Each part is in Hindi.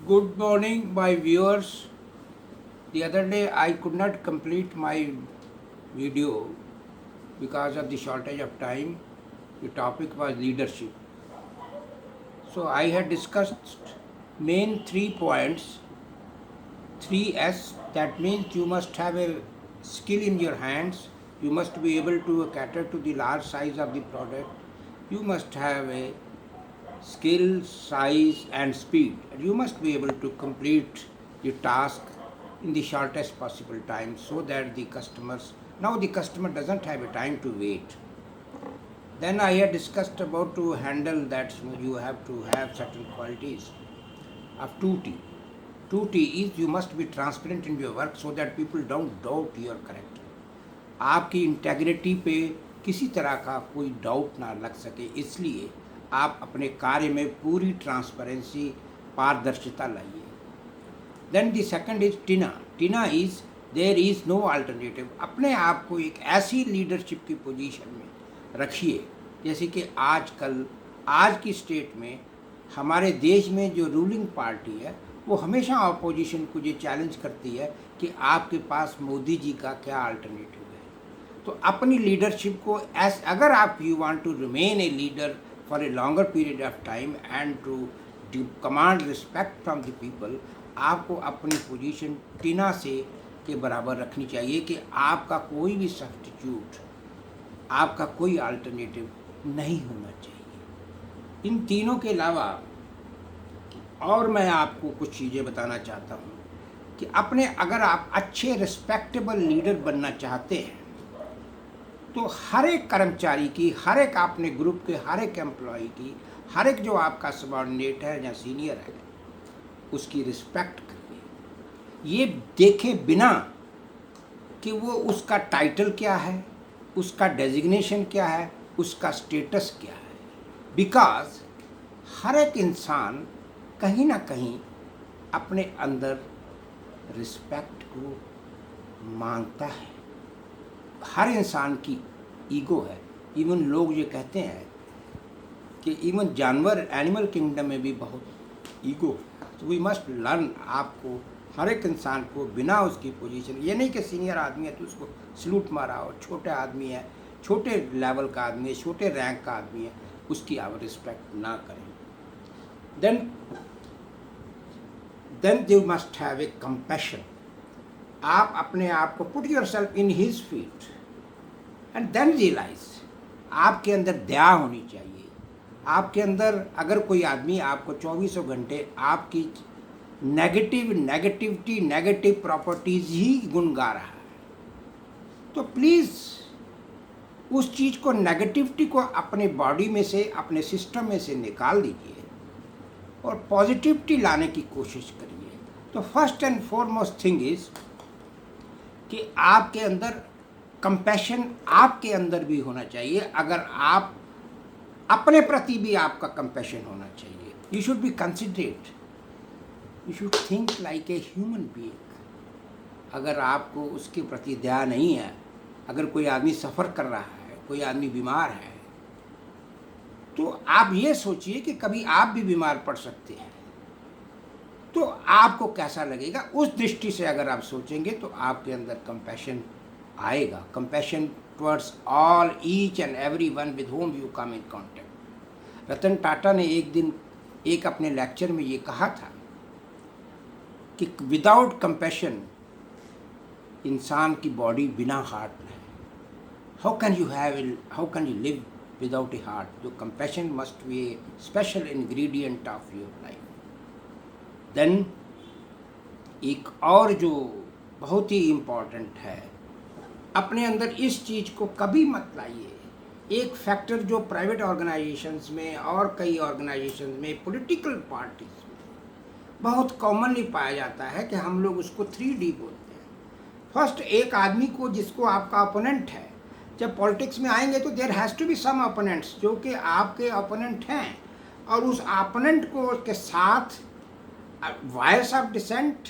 Good morning, my viewers. The other day I could not complete my video because of the shortage of time. The topic was leadership. So I had discussed main 3 points, 3S. That means you must have a skill in your hands. You must be able to cater to the large size of the product. You must have a skill, size, and speed. You must be able to complete the task in the shortest possible time so that the customers, now the customer doesn't have a time to wait. Then I had discussed about to handle that you have to have certain qualities of 2T. 2T is you must be transparent in your work so that people don't doubt your character. आपकी इंटेग्रिटी पे किसी तरह का कोई डाउट ना लग सके, इसलिए आप अपने कार्य में पूरी ट्रांसपेरेंसी, पारदर्शिता लाइए. Then the second is TINA. TINA is there is no alternative. अपने आप को एक ऐसी लीडरशिप की पोजीशन में रखिए जैसे कि आजकल आज की स्टेट में हमारे देश में जो रूलिंग पार्टी है वो हमेशा अपोजिशन को ये चैलेंज करती है कि आपके पास मोदी जी का क्या अल्टरनेटिव है. तो अपनी लीडरशिप को अगर आप you want to remain a leader for a longer period of time and to command respect from the people, आपको अपनी पोजीशन टीना से के बराबर रखनी चाहिए कि आपका कोई भी सब्स्टिट्यूट, आपका कोई अल्टरनेटिव नहीं होना चाहिए. इन तीनों के अलावा और मैं आपको कुछ चीज़ें बताना चाहता हूँ कि अपने अगर आप अच्छे रिस्पेक्टेबल लीडर बनना चाहते हैं तो हर एक कर्मचारी की, हर एक अपने ग्रुप के हर एक एम्प्लॉय की, हर एक जो आपका सबॉर्डिनेट है या सीनियर है उसकी रिस्पेक्ट करिए. ये देखे बिना कि वो उसका टाइटल क्या है, उसका डेजिग्नेशन क्या है, उसका स्टेटस क्या है. बिकॉज हर एक इंसान कहीं ना कहीं अपने अंदर रिस्पेक्ट को मांगता है. हर इंसान की ईगो है. इवन लोग ये कहते हैं कि इवन जानवर एनिमल किंगडम में भी बहुत ईगो. तो वी मस्ट लर्न. आपको हर एक इंसान को बिना उसकी पोजीशन, ये नहीं कि सीनियर आदमी है तो उसको सलूट मारा, और छोटे आदमी है, छोटे लेवल का आदमी है, छोटे रैंक का आदमी है, उसकी आप रिस्पेक्ट ना करें. Then you must have a compassion. आप अपने आप को put your self in his feet and then realise. आपके अंदर दया होनी चाहिए. आपके अंदर अगर कोई आदमी आपको 24 घंटे आपकी नेगेटिविटी, नेगेटिव प्रॉपर्टीज ही गुनगा रहा है, तो प्लीज़ उस चीज़ को, नेगेटिविटी को अपने बॉडी में से, अपने सिस्टम में से निकाल दीजिए और पॉजिटिविटी लाने की कोशिश करिए. तो first and foremost thing is कि आपके अंदर कंपैशन आपके अंदर भी होना चाहिए. अगर आप अपने प्रति भी आपका कंपैशन होना चाहिए. You should be considerate. You should think like a human being. अगर आपको उसके प्रति दया नहीं है, अगर कोई आदमी सफ़र कर रहा है, कोई आदमी बीमार है, तो आप ये सोचिए कि कभी आप भी बीमार पड़ सकते हैं, तो आपको कैसा लगेगा. उस दृष्टि से अगर आप सोचेंगे तो आपके अंदर कंपैशन आएगा. Compassion towards all, each and every one with whom you come in contact. Ratan Tata ने एक दिन एक अपने लेक्चर में ये कहा था कि विदाउट कंपैशन इंसान की बॉडी बिना हार्ट है. How can you live without a heart. जो compassion must be a special ingredient of your life. Then एक और जो बहुत ही इम्पॉर्टेंट है, अपने अंदर इस चीज़ को कभी मत लाइए. एक फैक्टर जो प्राइवेट ऑर्गेनाइजेशंस में और कई ऑर्गेनाइजेशंस में, पॉलिटिकल पार्टीज में बहुत कॉमनली पाया जाता है कि हम लोग उसको 3D बोलते हैं. फर्स्ट, एक आदमी को जिसको आपका ओपोनेंट है, जब पॉलिटिक्स में आएंगे तो there has to be some opponents जो कि आपके ओपोनेंट हैं, और उस ओपोनेंट को के साथ वायस ऑफ डिसेंट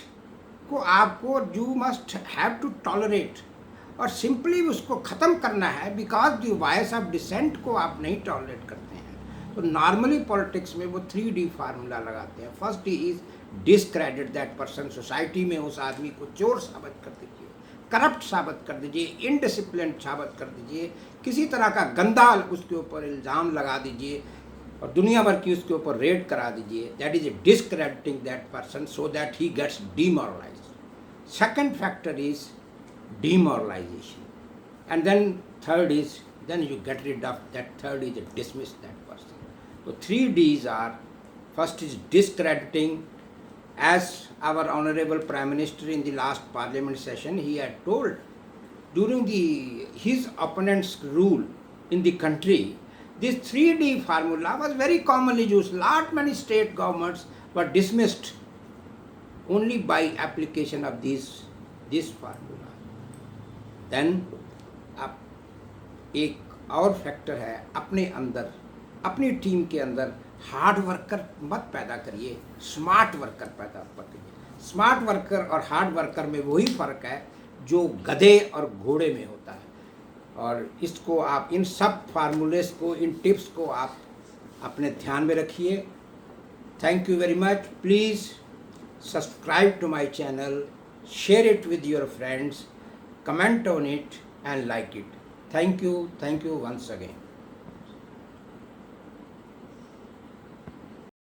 को आपको you must have to tolerate, और सिंपली उसको ख़त्म करना है. Because the voice of dissent को आप नहीं टॉलरेट करते हैं तो नॉर्मली पॉलिटिक्स में वो 3D फार्मूला लगाते हैं। First D is discredit that person, society में उस आदमी को चोर साबित कर दीजिए, करप्ट साबित कर दीजिए, इनडिसिप्लिन साबित कर दीजिए, किसी तरह का गंदा उसके ऊपर इल्ज़ाम लगा दीजिए और दुनिया भर की उसके ऊपर रेड करा दीजिए। That is discrediting that person so that he gets demoralized. Second factor is demoralization, and then third is then you get rid of that. Third is dismiss that person. So 3 Ds are, first is discrediting, as our honorable Prime Minister in the last parliament session he had told during his opponent's rule in the country. This 3D formula was very commonly used. Lot many state governments were dismissed only by application of this formula. Then अब एक और फैक्टर है, अपने अंदर, अपनी टीम के अंदर हार्ड वर्कर मत पैदा करिए, स्मार्ट वर्कर पैदा करिए। स्मार्ट वर्कर और हार्ड वर्कर में वही फ़र्क है जो गधे और घोड़े में होता है। और इसको आप, इन सब फार्मूलेस को, इन टिप्स को आप अपने ध्यान में रखिए। Thank you very much. Please subscribe to my channel, share it with your friends, comment on it and like it. Thank you once again.